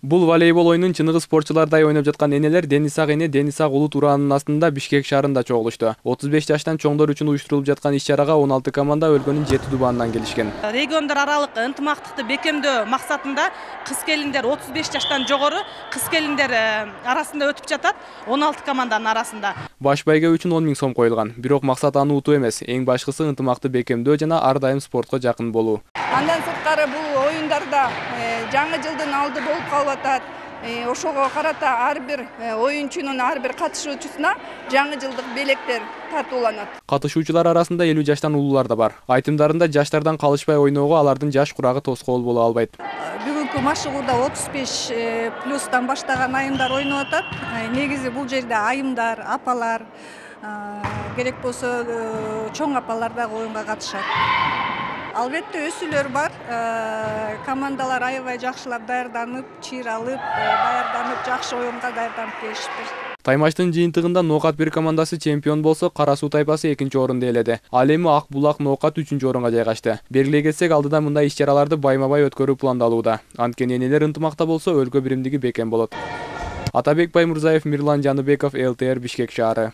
Бул волейбол оюнун чыныгы спортчулардай ойноп жаткан энелер Денисак эне Денисак улут ураанынын астында Бишкек шаарында чогулушту. 35 жаштан чоңдор үчүн уюштурулуп жаткан иш-чарага 16 команда өлкөнүн 7 дубанынан келишкен. Региондор аралык ынтымактыкты бекемдөө максатында кыз-келиндер 35 жаштан жогору кыз-келиндер арасында өтүп жатат, 16 команданын арасында. Баш байге үчүн 10 000 сом коюлган. Бирок максат аны утуу эмес, эң башкысы ынтымакты бекемдөө жана ар дайым спортко жакын болуу. Андан сырткары бул оюндарда жаңы жылдын алды болуп калып атат. Ошого карата ар бир оюнчунун, ар бир катышуучусуна жаңы жылдык белектер тартууланат. Катышуучулар арасында 50 жаштан улуулар да бар. Айтымдарында жаштардан калышпай ойноого алардын жаш курагы тоскоол боло албайт. Бүгүнкү машыгуурда 35 плюстан баштаган айымдар ойноп атат. Негизи бул жерде айымдар, апалар, керек болсо чоң апалар дагы оюнга катышат. Албетте өсүүлөр бар. Командалар аябай жакшылап даярданып, чир алып, даярданып, жакшы оюнга даярданып келишиптир. Таймаштын жыйынтыгында Ноокат 1 командасы чемпион болсо, Кара Суу тайпасы 2-нчи орунду ээледи. Ал эми Ак Булак Ноокат 3-нчү орунга жайгашты. Белгилей кетсек, алдыда мындай иш-чараларды байма-бай өткөрүү пландалууда. Анткени энелер ынтымакта болсо, өлкө биримдиги бекем болот. Атабек Баймурзаев, Мирлан Жаныбеков, ЛТР, Бишкек шаары.